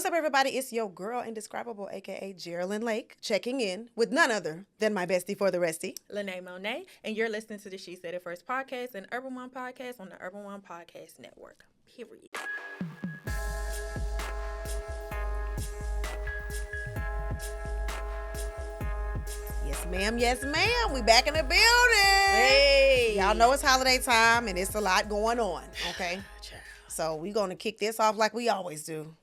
up, everybody? It's your girl Indescribable, a.k.a. Jerrilyn Lake, checking in with none other than my bestie for the restie, Lynee Monet, and you're listening to the She Said It First podcast and Urban One podcast on the Urban One Podcast Network. Period. Yes, ma'am. Yes, ma'am. We back in the building. Hey. Y'all know it's holiday time and it's a lot going on, okay? So we going to kick this off like we always do.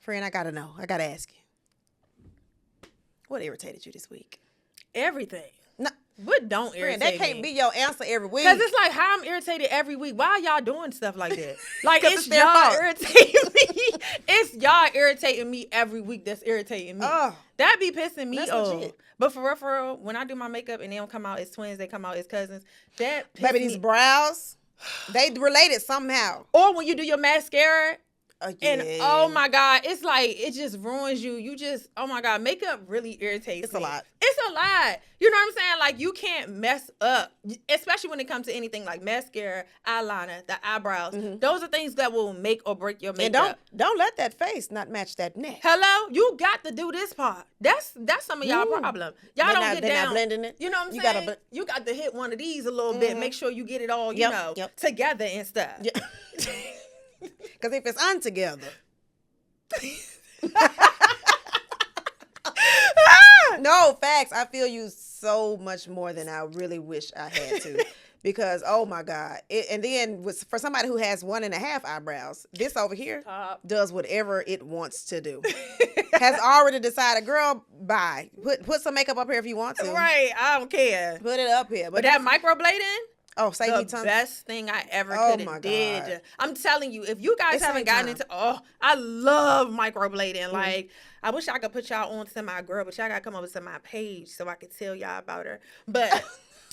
Friend, I got to know. I got to ask you. What irritated you this week? Everything. No, What don't irritate friend, that can't be your answer every week. Because it's like how I'm irritated every week. Why are y'all doing stuff like that? Like, 'Cause it's it's their y'all fault. irritating me. It's y'all irritating me every week that's irritating me. Oh, That be pissing me that's off. legit. But for real, when I do my makeup and they don't come out as twins, they come out as cousins. That piss baby, me. these brows, they related somehow. Or when you do your mascara, and Yeah. oh my God, it's like, it just ruins you. You just, oh my God, makeup really irritates It's me. a lot. It's a lot. You know what I'm saying? Like, you can't mess up, especially when it comes to anything like mascara, eyeliner, the eyebrows. Those are things that will make or break your And makeup. don't let that face not match that neck. Hello? You got to do this part. That's some of y'all problem. Y'all They don't not- get they not down. blending it? You know what I'm You saying? gotta You got to hit one of these a little bit. Make sure you get it all, Yep. together and stuff. Because if it's untogether. No, facts. I feel you so much more than I really wish I had to. Because, oh my God. And then for somebody who has 1.5 eyebrows, this over here Top. does whatever it wants to do. Has already decided, girl, bye. Put some makeup up here if you want to. Right. I don't care. Put it up here. But that microblading, save me the tons. best thing I ever Oh could my have did. God. I'm telling you, if you guys It's haven't same gotten time. into, I love microblading. Like, I wish I could put y'all on to my girl, but y'all gotta come over to my page so I could tell y'all about her. But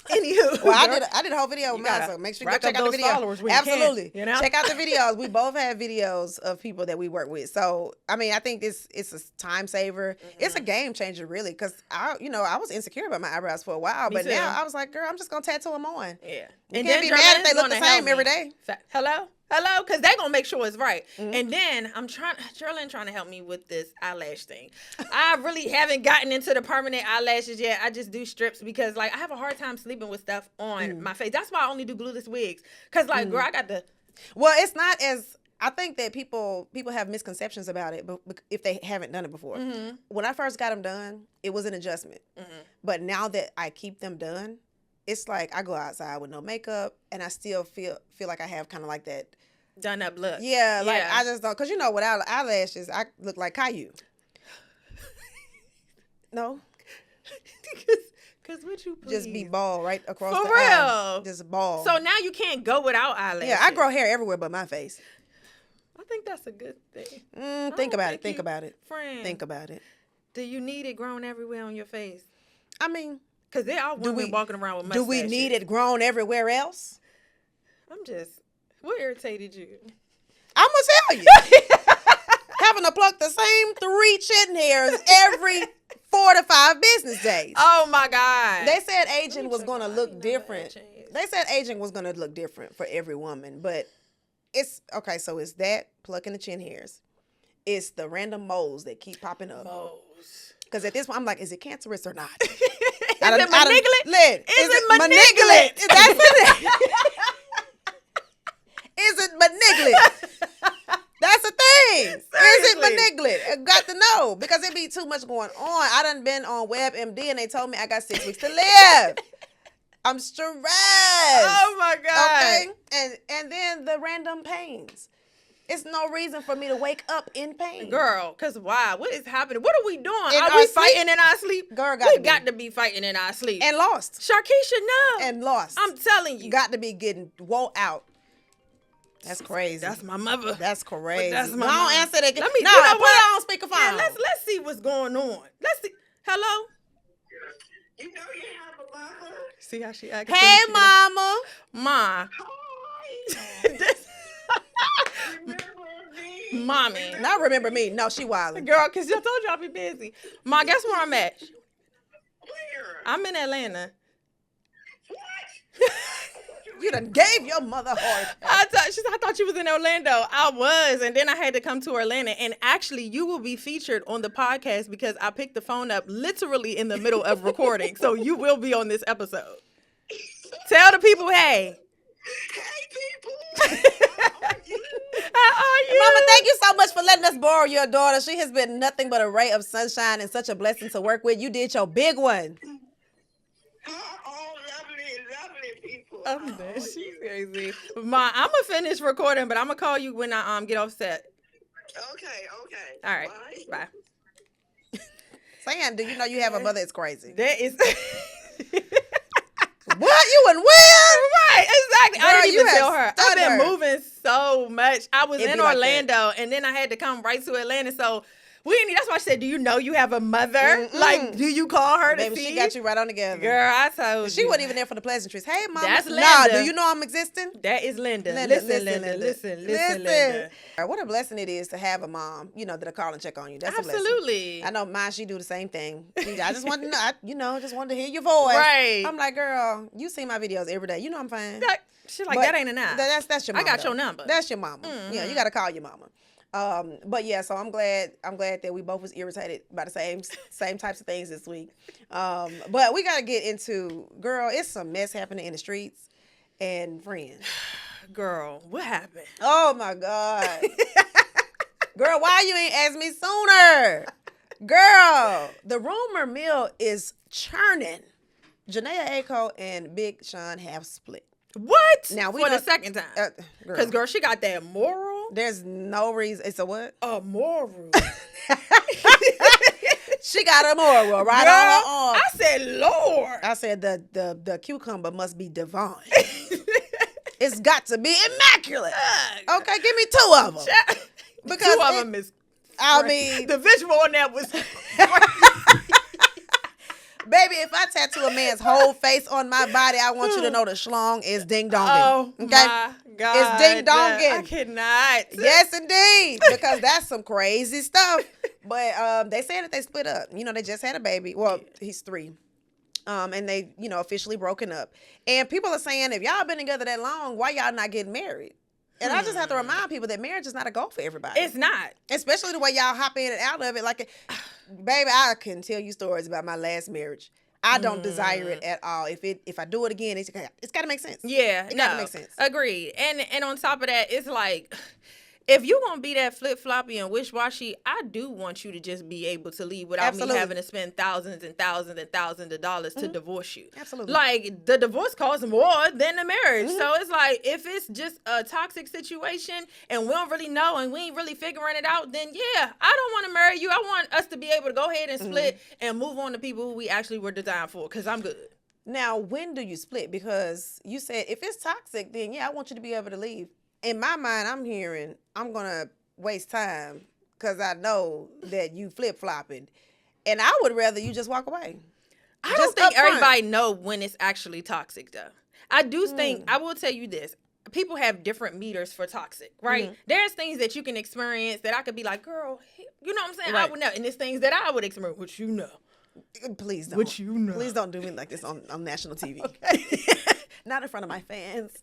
anywho, Well, I did a whole video You with mine, gotta so make sure you go rack check up out the those video. followers when you can, Absolutely. you know? Check out the videos. We both have videos of people that we work with. So, I mean, I think it's a time saver. It's a game changer, really, because I was insecure about my eyebrows for a while, but too. now I was like, girl, I'm just going to tattoo them on. yeah. You can't be mad if they look the same every day. Hello? Because they gonna make sure it's right. And then Jerrilyn trying to help me with this eyelash thing. I really haven't gotten into the permanent eyelashes yet. I just do strips because, like, I have a hard time sleeping with stuff on my face. That's why I only do glueless wigs. Because, like, girl, I got the... Well, it's not as... I think that people have misconceptions about it, but if they haven't done it before. When I first got them done, it was an adjustment. But now that I keep them done, it's like I go outside with no makeup, and I still feel like I have kind of like that. Done up look. Yeah, like I just don't, because without eyelashes, I look like Caillou. No? Because would you please? Just be bald right across For the real? eye. Just bald. So now you can't go without eyelashes. yeah, I grow hair everywhere but my face. I think that's a good thing. Think about it. think Think you- about it. Friend, Think about it. do you need it grown everywhere on your face? I mean, Because there are women walking around with mustaches. do we need it grown everywhere else? I'm just... What irritated you? I'm going to tell you. Having to pluck the same 3 chin hairs every 4 to 5 business days. Oh, my God. They said aging was going to look Never different. had changed. They said aging was going to look different for every woman, but it's okay. So it's that plucking the chin hairs. It's the random moles that keep popping up. Moles. Because at this point, I'm like, is it cancerous or not? Is it manigulate? Is it manigulate? That's it. Is it manigulate? That's the thing. Is it manigulate? I got to know because it be too much going on. I done been on WebMD and they told me I got 6 weeks to live. I'm stressed. Oh, my God. Okay? And then the random pains. It's no reason for me to wake up in pain. Girl, because why? What is happening? What are we doing? In Are our we sleep? fighting in our sleep? Girl, we got to be fighting in our sleep. And lost. Sharkeisha, no. And lost. I'm telling you. Got to be getting wore out. That's crazy. That's my mother. That's crazy. That's my No, mom. don't answer that. Let me- no, you know put what? it on speakerphone. Yeah, let's see what's going on. Let's see. Hello? You know you have a mother. See how she acts? Hey, mama. Ma. Hi. Remember me? Mommy. Not remember me. No, she wildin'. Girl, because I told you I'll be busy. Ma, guess where I'm at? Where? I'm in Atlanta. What? You done gave your mother a heart attack. I thought you was in Orlando. I was, and then I had to come to Orlando. And actually, you will be featured on the podcast because I picked the phone up literally in the middle of recording. So you will be on this episode. Tell the people, hey. Hey, people. How are you? How are you? Mama, thank you so much for letting us borrow your daughter. She has been nothing but a ray of sunshine and such a blessing to work with. You did your big one. Oh, lovely people. I'm dead. She's crazy. Ma, I'm going to finish recording, but I'm going to call you when I get off set. Okay. All right. Bye. Saying, do you know you have a mother? It's crazy. That is... What? You and Will? Right, exactly. Girl, I didn't you even have tell her. I've been stunned her. moving so much. I was It in be like Orlando, and then I had to come right to Atlanta. So that's why I said, do you know you have a mother? Like, do you call her Baby, to see? she got you right on together. Girl, I told She you. wasn't even there for the pleasantries. Hey, mama. That's Nah, Linda. do you know I'm existing? That is Linda. Linda, Listen, Linda. Listen, Linda. What a blessing it is to have a mom, that'll call and check on you. That's a blessing. Absolutely. I know mine, she do the same thing. I just wanted to know, just wanted to hear your voice. Right. I'm like, girl, you see my videos every day. You know I'm fine. She's like, But that ain't enough. That's your mama. I got though. your number. That's your mama. Yeah, you got to call your mama. But yeah, so I'm glad that we both was irritated by the same types of things this week. But we got to get into, girl, it's some mess happening in the streets and friends. Girl, what happened? Oh my God. Girl, why you ain't asked me sooner? Girl, the rumor mill is churning. Jhené Aiko and Big Sean have split. What? Now we For the don't- second time. Because, girl, she got that moral. There's no reason. It's a what? A moral. She got a moral right Girl, on her arm. I said, Lord. I said the cucumber must be divine. It's got to be immaculate. Okay, give me two of them. Because two of them is. I mean, The visual on that was. baby, if I tattoo a man's whole face on my body, I want you to know the schlong is ding donging. Oh, okay? my God. It's ding donging. I cannot. Yes, indeed. Because that's some crazy stuff. But they saying that they split up. They just had a baby. Well, he's 3. And they, officially broken up. And people are saying, if y'all been together that long, why y'all not getting married? And I just have to remind people that marriage is not a goal for everybody. It's not. Especially Especially the way y'all hop in and out of it. Like, baby, I can tell you stories about my last marriage. I don't desire it at all. If I do it again, it's got to make sense. Yeah, It got to make sense. Agreed. And on top of that, it's like, if you gonna be that flip floppy and wish washy, I do want you to just be able to leave without Absolutely. me having to spend thousands and thousands and thousands of dollars to divorce you. Absolutely. Like, the divorce costs more than the marriage. So it's like, if it's just a toxic situation and we don't really know and we ain't really figuring it out, then yeah, I don't want to marry you. I want us to be able to go ahead and split and move on to people who we actually were designed for, because I'm good. Now, when do you split? Because you said if it's toxic, then yeah, I want you to be able to leave. In my mind, I'm hearing I'm going to waste time because I know that you flip-flopping. And I would rather you just walk away. I don't Just think up front. everybody know when it's actually toxic, though. I do think, I will tell you this. People have different meters for toxic, right? There's things that you can experience that I could be like, girl, you know what I'm saying? I Right. would know. And there's things that I would experience, which you know. Please don't. Which you know. Please don't do me like this on national TV. Not in front of my fans.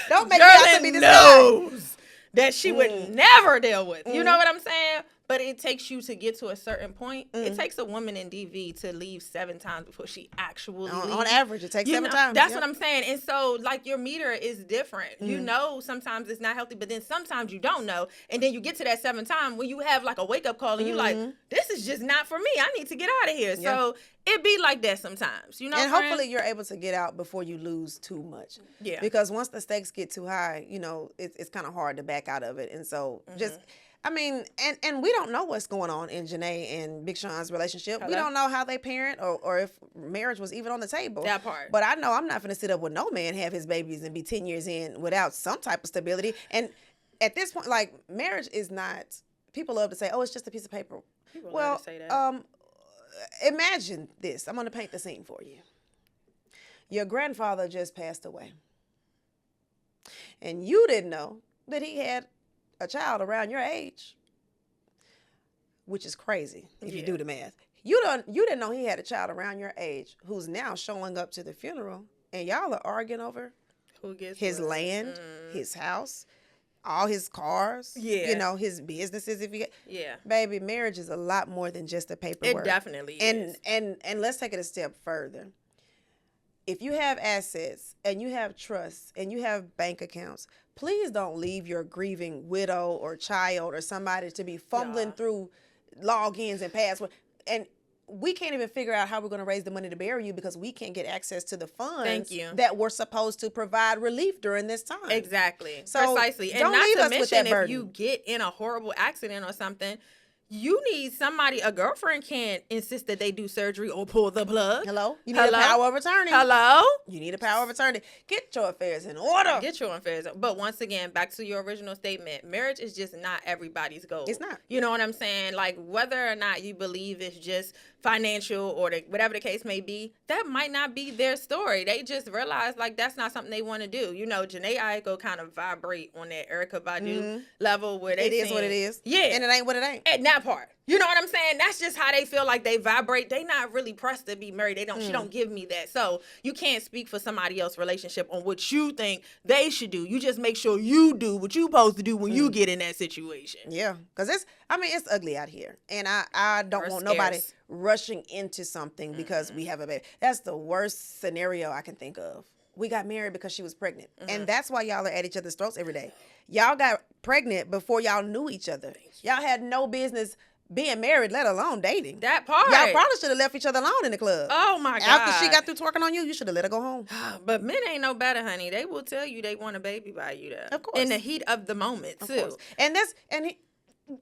Don't make me have to be Jerrilyn this knows that she would never deal with. You know what I'm saying? But it takes you to get to a certain point. It takes a woman in DV to leave 7 times before she actually leaves. On average, it takes 7 times. That's Yep. what I'm saying. And so, like, your meter is different. You know, sometimes it's not healthy, but then sometimes you don't know. And then you get to that 7th time when you have, like, a wake-up call and you're like, this is just not for me. I need to get out of here. Yeah. So it be like that sometimes. You know And what I'm hopefully saying? you're able to get out before you lose too much. Yeah. Because once the stakes get too high, it's kind of hard to back out of it. And so just, I mean, and we don't know what's going on in Jhené and Big Sean's relationship. We Hello? don't know how they parent or if marriage was even on the table. That part. But I know I'm not going to sit up with no man, have his babies, and be 10 years in without some type of stability. And at this point, like, marriage is not, people love to say, oh, it's just a piece of paper. People Well, love to say that. imagine this. I'm going to paint the scene for you. Your grandfather just passed away. And you didn't know that he had a child around your age, which is crazy if you do the math. You didn't know he had a child around your age who's now showing up to the funeral and y'all are arguing over Who gets his what? land, his house, all his cars, his businesses. If you get, baby, marriage is a lot more than just a paperwork. It definitely is. And let's take it a step further. If you have assets and you have trusts and you have bank accounts, please don't leave your grieving widow or child or somebody to be fumbling through logins and passwords. And we can't even figure out how we're going to raise the money to bury you because we can't get access to the funds that were supposed to provide relief during this time. Exactly. So precisely. And not to mention, if you get in a horrible accident or something, you need somebody, a girlfriend can't insist that they do surgery or pull the plug. Hello? You need a power of attorney. Hello? You need a power of attorney. Get your affairs in order. Get your affairs. But once again, back to your original statement, marriage is just not everybody's goal. It's not. You know what I'm saying? Like, whether or not you believe it's just financial or whatever the case may be, that might not be their story. They just realize, like, that's not something they want to do. You know, Jhené Aiko kind of vibrate on that Erykah Badu level where it is what it is. Yeah. And it ain't what it ain't. And that part. You know what I'm saying? That's just how they feel like they vibrate. They not really pressed to be married. They don't. She don't give me that. So you can't speak for somebody else's relationship on what you think they should do. You just make sure you do what you supposed to do when you get in that situation. Yeah, because it's ugly out here, and I don't want nobody rushing into something because we have a baby. That's the worst scenario I can think of. We got married because she was pregnant, and that's why y'all are at each other's throats every day. Y'all got pregnant before y'all knew each other. Y'all had no business being married, let alone dating. That part. Y'all probably should have left each other alone in the club. Oh, my God. After she got through twerking on you, you should have let her go home. But men ain't no better, honey. They will tell you they want a baby by you, though. Of course. In the heat of the moment, too. Of course.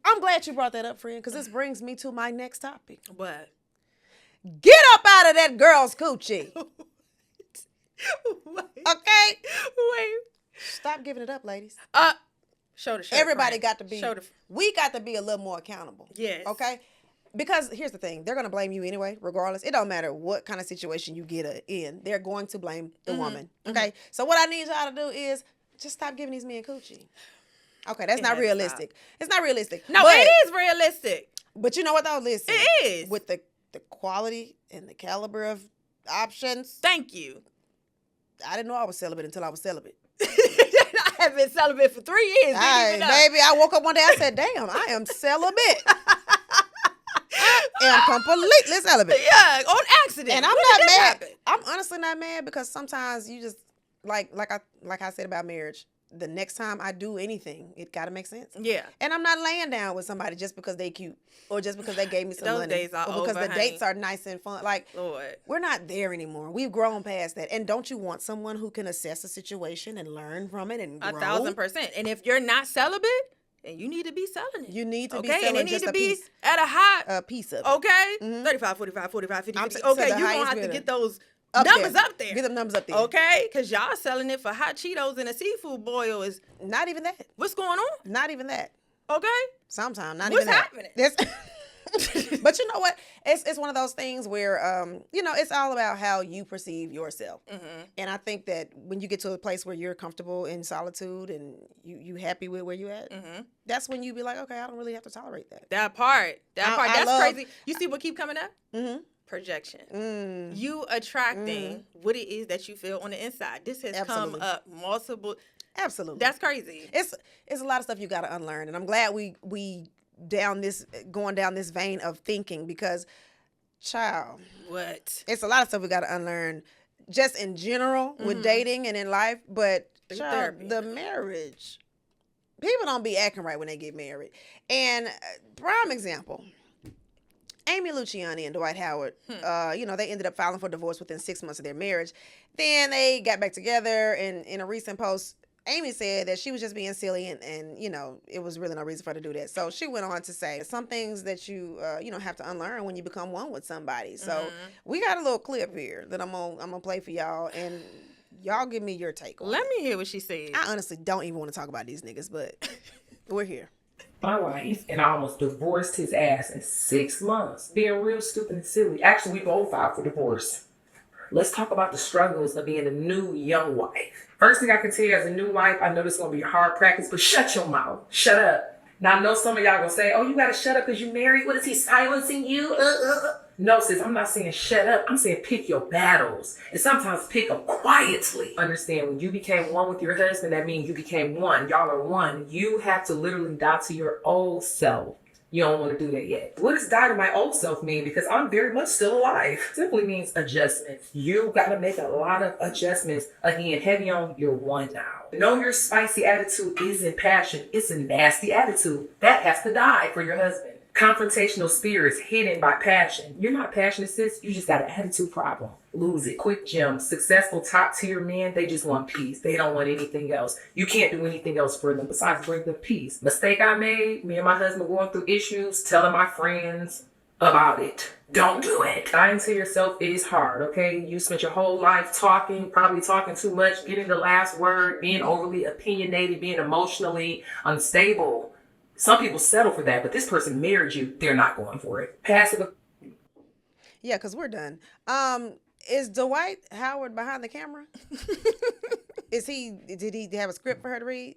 I'm glad you brought that up, friend, because this brings me to my next topic. What? Get up out of that girl's coochie. Wait. Okay? Wait. Stop giving it up, ladies. Show the shirt. Everybody got to be. We got to be a little more accountable. Yes. Okay? Because here's the thing. They're going to blame you anyway, regardless. It don't matter what kind of situation you get in. They're going to blame the woman. Okay? So what I need y'all to do is just stop giving these men coochie. Okay, that's not realistic. It's not realistic. No, it is realistic. But you know what though? Listen. It is. With the quality and the caliber of options. Thank you. I didn't know I was celibate until I was celibate. I have been celibate for 3 years. Baby, I woke up one day, I said, damn, I am celibate. I am completely celibate. Yeah, on accident. And I'm not mad. Happen? I'm honestly not mad because sometimes you just, like I said about marriage, the next time I do anything, it got to make sense. Yeah. And I'm not laying down with somebody just because they cute or just because they gave me some Those money. days are or because over, the dates are nice and fun. Like, Lord. We're not there anymore. We've grown past that. And don't you want someone who can assess a situation and learn from it and grow? 1,000%. And if you're not celibate, then you need to be selling it. You need to be selling and it needs just to a be piece, at a high piece of it. Okay? 35, 45, 45, 50, 50. Okay, you're going to have to get those numbers up there. Get them numbers up there. Okay? Because y'all selling it for hot Cheetos and a seafood boil is... Not even that. What's going on? Not even that. Okay? Sometimes, not What's even that. What's happening? But you know what? It's one of those things where, it's all about how you perceive yourself. And I think that when you get to a place where you're comfortable in solitude and you happy with where you at, that's when you be like, okay, I don't really have to tolerate that. That part. That's crazy. You see what keep coming up? Projection. You attracting what it is that you feel on the inside. This has come up multiple. Absolutely. That's crazy. It's a lot of stuff you got to unlearn. And I'm glad we going down this vein of thinking because, child, it's a lot of stuff we got to unlearn just in general with dating and in life. But child, the marriage, people don't be acting right when they get married. And prime example, Amy Luciani and Dwight Howard, they ended up filing for divorce within 6 months of their marriage. Then they got back together, and in a recent post, Amy said that she was just being silly and it was really no reason for her to do that. So she went on to say some things that you have to unlearn when you become one with somebody. So we got a little clip here that I'm gonna play for y'all, and y'all give me your take on it. Let me hear what she said. I honestly don't even want to talk about these niggas, but we're here. My wife and I almost divorced his ass in 6 months. Being real stupid and silly. Actually, we both filed for divorce. Let's talk about the struggles of being a new young wife. First thing I can tell you as a new wife, I know this is going to be a hard practice, but shut your mouth. Shut up. Now, I know some of y'all going to say, oh, you got to shut up because you married. What is he silencing you? No, sis, I'm not saying shut up. I'm saying pick your battles. And sometimes pick them quietly. Understand, when you became one with your husband, that means you became one. Y'all are one. You have to literally die to your old self. You don't want to do that yet. What does die to my old self mean? Because I'm very much still alive. Simply means adjustments. You got to make a lot of adjustments. Again, heavy on your one now. Know your spicy attitude isn't passion. It's a nasty attitude. That has to die for your husband. Confrontational spirits hidden by passion. You're not passionate, sis. You just got an attitude problem. Lose it. Quick gem. Successful top tier men, they just want peace. They don't want anything else. You can't do anything else for them besides bring them peace. Mistake I made, me and my husband going through issues, telling my friends about it. Don't do it. Lying to yourself is hard, okay? You spent your whole life talking, probably talking too much, getting the last word, being overly opinionated, being emotionally unstable. Some people settle for that, but this person married you. They're not going for it. Passive. Yeah, because we're done. Is Dwight Howard behind the camera? Did he have a script for her to read?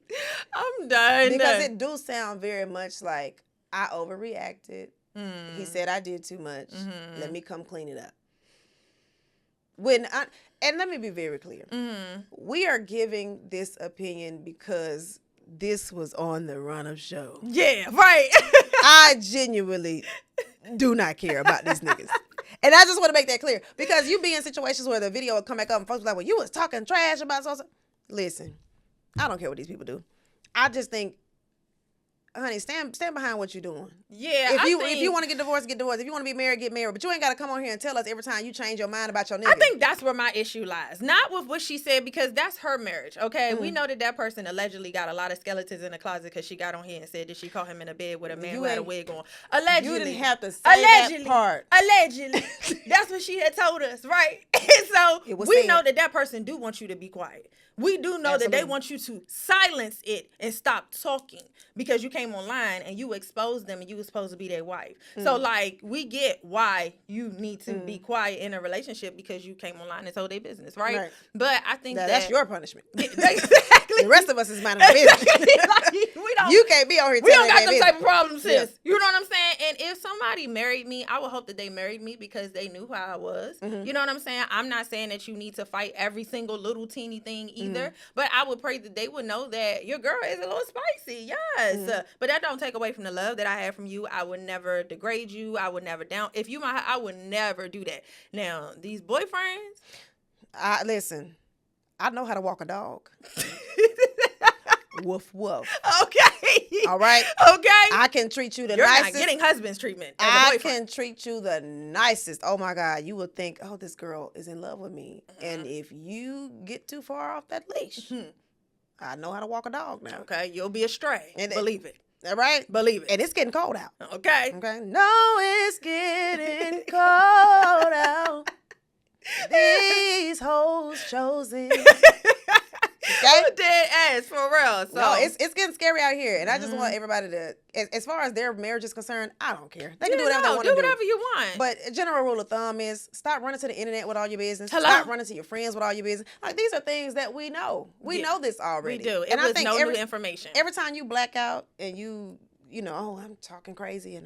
I'm done. Because it do sound very much like I overreacted. He said I did too much. Let me come clean it up. And let me be very clear. We are giving this opinion because this was on the run-up show. Yeah, right. I genuinely do not care about these niggas. And I just want to make that clear. Because you be in situations where the video will come back up and folks be like, well, you was talking trash about so. Listen, I don't care what these people do. I just think, honey, stand behind what you're doing. Yeah, if you want to get divorced, get divorced. If you want to be married, get married. But you ain't got to come on here and tell us every time you change your mind about your nigga. I think that's where my issue lies. Not with what she said, because that's her marriage, okay? We know that person allegedly got a lot of skeletons in the closet because she got on here and said that she caught him in a bed with a man who had a wig on. Allegedly. You didn't have to say that part. Allegedly. That's what she had told us, right? And so we know that person do want you to be quiet. We do know that they want you to silence it and stop talking because you came online and you exposed them and you were supposed to be their wife. So, like, we get why you need to be quiet in a relationship because you came online and told their business, right? But I think that's your punishment. Exactly. The rest of us is minding our business. Like, you can't be on here. We don't got them type of problems, sis. Yeah. You know what I'm saying? And if somebody married me, I would hope that they married me because they knew how I was. You know what I'm saying? I'm not saying that you need to fight every single little teeny thing either, but I would pray that they would know that your girl is a little spicy. Yes. But that don't take away from the love that I have from you. I would never degrade you. I would never I would never do that. Now, these boyfriends. Listen, I know how to walk a dog. Woof, woof. Okay. All right. Okay. I can treat you the You're nicest. You're not getting husband's treatment as a I boyfriend. can treat you the nicest. Oh, my God. You would think, oh, this girl is in love with me. And if you get too far off that leash, I know how to walk a dog now. Okay. You'll be astray. And believe it. All right? Believe it. And it's getting cold out. Okay. Okay. No, it's getting cold out. These hoes chosen. Okay? Dead ass, for real. So no, it's getting scary out here, and I just want everybody to, as far as their marriage is concerned, I don't care. They can do whatever they want to do. Do whatever you want. But a general rule of thumb is stop running to the internet with all your business. Hello? Stop running to your friends with all your business. Like, these are things that we know. We know this already. We do. And I I think no new information. Every time you black out and you know, oh, I'm talking crazy, and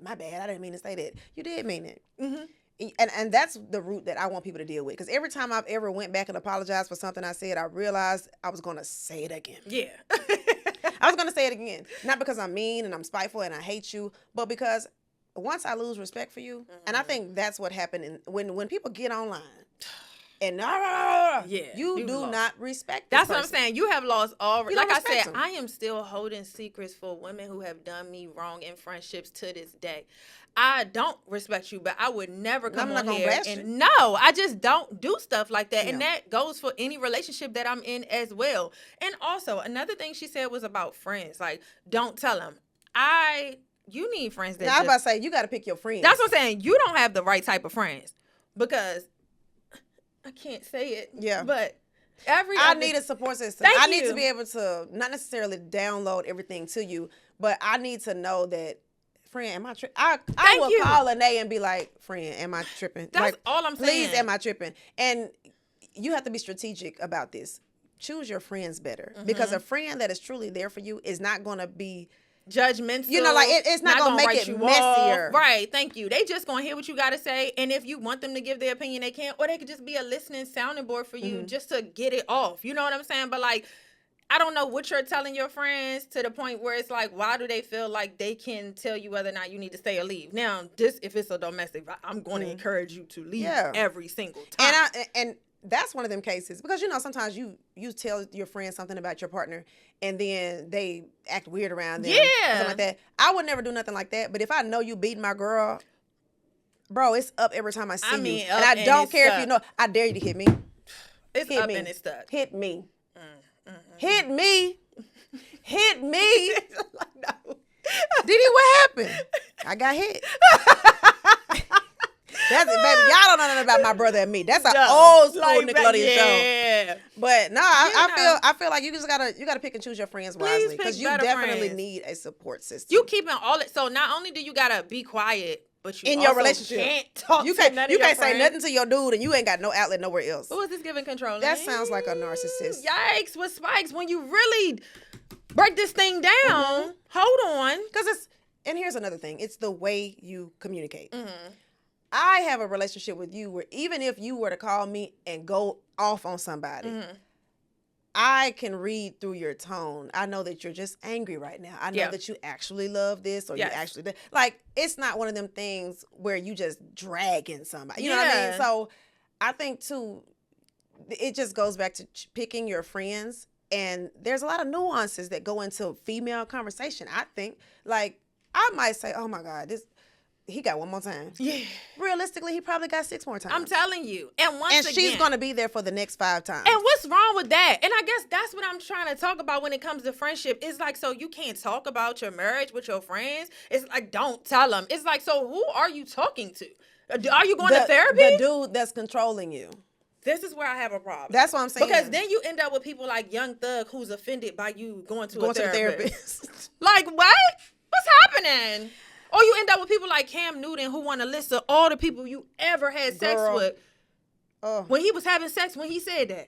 my bad. I didn't mean to say that. You did mean it. And that's the root that I want people to deal with. Because every time I've ever went back and apologized for something I said, I realized I was going to say it again. Yeah. I was going to say it again. Not because I'm mean and I'm spiteful and I hate you, but because once I lose respect for you, and I think that's what happened when people get online. And you do not respect this That's person. what I'm saying. You have lost all. Like I said, them. I am still holding secrets for women who have done me wrong in friendships to this day. I don't respect you, but I would never come on here and no, I just don't do stuff like that. Yeah. And that goes for any relationship that I'm in as well. And also, another thing she said was about friends. Like, don't tell them. You need friends that I was about to say, you got to pick your friends. That's what I'm saying. You don't have the right type of friends because I can't say it. Yeah. But I need a support system. I need to be able to not necessarily download everything to you, but I need to know that, friend, am I tripping? I will call Lynee and be like, friend, am I tripping? That's like, all I'm saying. Please, am I tripping? And you have to be strategic about this. Choose your friends better because a friend that is truly there for you is not going to be judgmental. You know, like it's not gonna make write it you messier. off. Right, thank you. They just gonna hear what you gotta say, and if you want them to give their opinion, they can, or they could just be a listening sounding board for you just to get it off. You know what I'm saying? But like, I don't know what you're telling your friends to the point where it's like, why do they feel like they can tell you whether or not you need to stay or leave? Now, this if it's a domestic, I'm going to encourage you to leave every single time. And that's one of them cases because you know sometimes you tell your friends something about your partner and then they act weird around them. Something like that. I would never do nothing like that. But if I know you beating my girl, bro, it's up every time I see you, and I don't care if you know. I dare you to hit me. It's hit up me. And it's stuck. Hit me. Hit me. Hit me. No. Diddy, what happened? I got hit. That's it, baby. Y'all don't know nothing about my brother and me. That's an old school Nickelodeon show. But no, I feel like you just gotta pick and choose your friends wisely because you definitely need a support system. You keeping all it. So not only do you gotta be quiet, but you in also your relationship can't talk. You can't say nothing to your dude, and you ain't got no outlet nowhere else. Who is this giving control? That sounds like a narcissist. Yikes! With spikes, when you really break this thing down, hold on, because it's. And here's another thing: it's the way you communicate. I have a relationship with you where even if you were to call me and go off on somebody, I can read through your tone. I know that you're just angry right now. I know that you actually love this or you actually like. It's not one of them things where you just dragging somebody. You know what I mean? So I think too, it just goes back to picking your friends. And there's a lot of nuances that go into female conversation. I think like I might say, oh my God, he got one more time. Yeah. Realistically, he probably got 6 more times. I'm telling you. And she's going to be there for the next 5 times. And what's wrong with that? And I guess that's what I'm trying to talk about when it comes to friendship. It's like, so you can't talk about your marriage with your friends? It's like, don't tell them. It's like, so who are you talking to? Are you going to therapy? The dude that's controlling you. This is where I have a problem. That's what I'm saying. Because then you end up with people like Young Thug who's offended by you going to a therapist. Like, what? What's happening? Or you end up with people like Cam Newton who want a list of all the people you ever had sex with. When he was having sex, when he said that.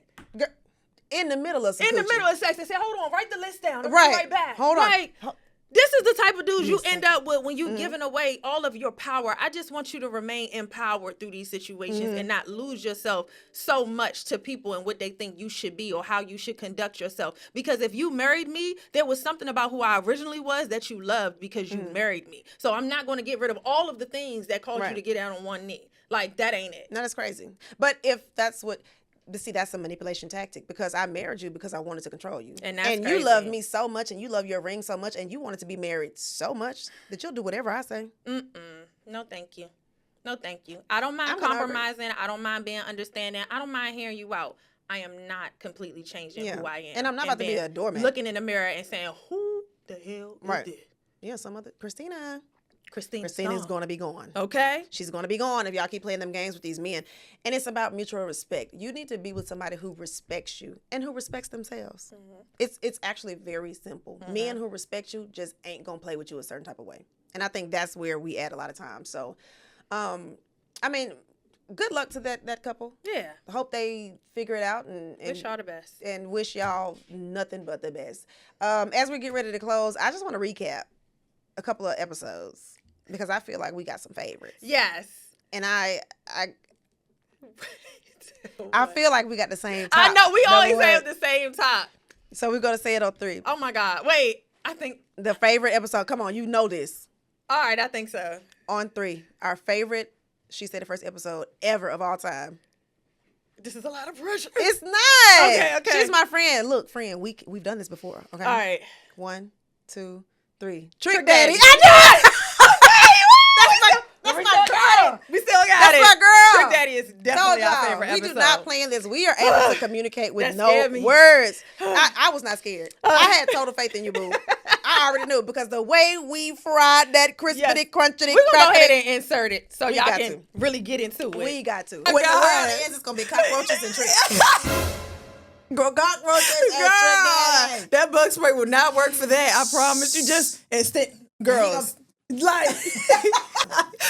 In the middle of sex. In the middle of sex. They said, hold on, write the list down. I'll be right back. Hold on. Like, this is the type of dudes you end up with when you're giving away all of your power. I just want you to remain empowered through these situations and not lose yourself so much to people and what they think you should be or how you should conduct yourself. Because if you married me, there was something about who I originally was that you loved because you married me. So I'm not going to get rid of all of the things that caused you to get down on one knee. Like, that ain't it. No, that's crazy. But if that's what... But see, that's a manipulation tactic because I married you because I wanted to control you. And you love me so much and you love your ring so much and you wanted to be married so much that you'll do whatever I say. No, thank you. No, thank you. I don't mind compromising. I don't mind being understanding. I don't mind hearing you out. I am not completely changing who I am. And I'm not about to be a doormat. Looking in the mirror and saying, who the hell is this? Yeah, some other... Christina's going to be gone. Okay. She's going to be gone if y'all keep playing them games with these men. And it's about mutual respect. You need to be with somebody who respects you and who respects themselves. It's actually very simple. Men who respect you just ain't going to play with you a certain type of way. And I think that's where we at a lot of times. So, I mean, good luck to that couple. Yeah. I hope they figure it out. And wish y'all the best. And wish y'all nothing but the best. As we get ready to close, I just want to recap a couple of episodes because I feel like we got some favorites. Yes. And I feel like we got the same top. I know, we always have the same top. So we're going to say it on 3. Oh my God. Wait, I think. The favorite episode. Come on, you know this. All right, I think so. On 3. Our favorite, she said the first episode ever of all time. This is a lot of pressure. It's not. Okay. She's my friend. Look, friend, we've done this before. Okay. All right. 1, 2, 3. Trick Daddy. I knew it! That's my girl. We still got it. That's my girl. Trick Daddy is definitely our favorite episode. We do not plan this. We are able to communicate with no me. words. I was not scared. I had total faith in you, boo. I already knew because the way we fried that crispity, crunchy, we're going to go ahead and insert it so y'all can really get into it. We got to. Oh, when the world ends, it's going to be cockroaches and tricks. Cockroaches and tricks. That bug spray will not work for that. I promise you. Just instant girls. Like,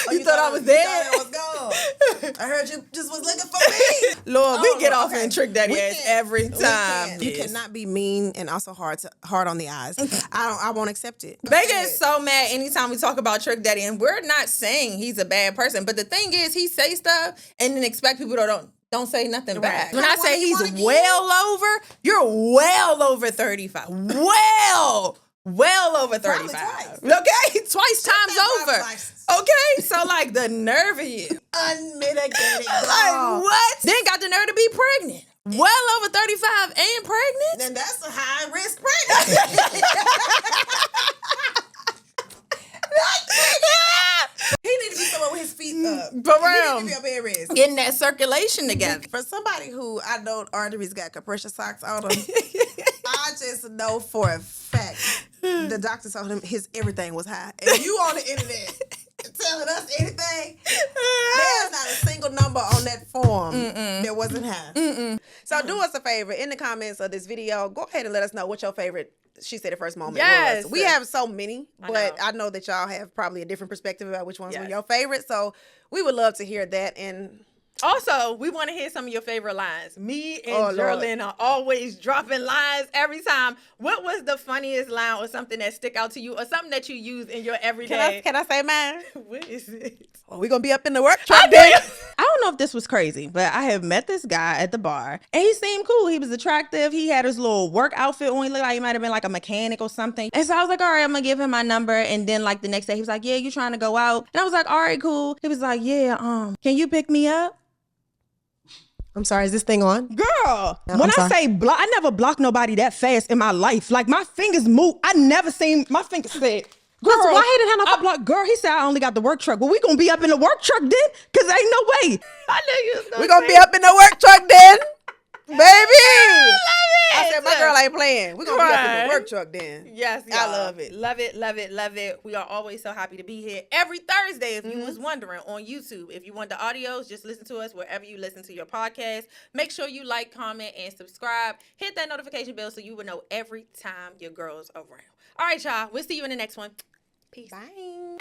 Oh, you thought I was dead? You thought I was gone. I heard you just was looking for me. Lord, we get off okay. and trick daddy We ass can't. every We time. can't. You cannot be mean and also hard on the eyes. I won't accept it. Megan is so mad anytime we talk about Trick Daddy, and we're not saying he's a bad person, but the thing is, he say stuff and then expect people to don't say nothing back. Right. When I say he's well over, you're well over 35. Well over 35. Twice. Okay? Twice times that over. driver's license. Okay? So, like, the nerve of you. Unmitigated. Like, what? Then got the nerve to be pregnant. Well over 35 and pregnant? Then that's a high risk pregnancy. He need to be somewhere with his feet up. For real. He need to be up at risk. Getting that circulation together. For somebody who I know arteries got compression socks on them, I just know for a fact the doctor told him his everything was high. If you on the internet telling us anything, there's not a single number on that form that wasn't high. So do us a favor, in the comments of this video, go ahead and let us know what your favorite She Said It First moment Yes. was. We have so many, but know. I know that y'all have probably a different perspective about which ones were Yes. your favorite. So we would love to hear that. And Also, we want to hear some of your favorite lines. Me and Lord. Jerrilyn are always dropping lines every time. What was the funniest line or something that stick out to you or something that you use in your everyday? can I say mine? What is it? Well, we gonna be up in the work truck then. I don't know if this was crazy, but I have met this guy at the bar and he seemed cool. He was attractive. He had his little work outfit on. He looked like he might have been like a mechanic or something. And so I was like, all right, I'm gonna give him my number. And then like the next day he was like, yeah, you trying to go out? And I was like, all right, cool. He was like, yeah, can you pick me up? I'm sorry, is this thing on? Girl, I'm when I sorry. say block, I never blocked nobody that fast in my life. Like my fingers move. I never seen my fingers said, girl, why he didn't have no- I blocked, girl, he said I only got the work truck. Well, we gonna be up in the work truck then? Cause ain't no way. I knew you was We gonna be up in the work truck then, baby. I said my girl ain't playing. We gonna be up in Right. the work truck then. Yes, y'all. I love it. Love it, love it, love it. We are always so happy to be here every Thursday. If you was wondering, on YouTube. If you want the audios, just listen to us wherever you listen to your podcast. Make sure you like, comment, and subscribe. Hit that notification bell so you will know every time your girl's around. All right, y'all. We'll see you in the next one. Peace. Bye.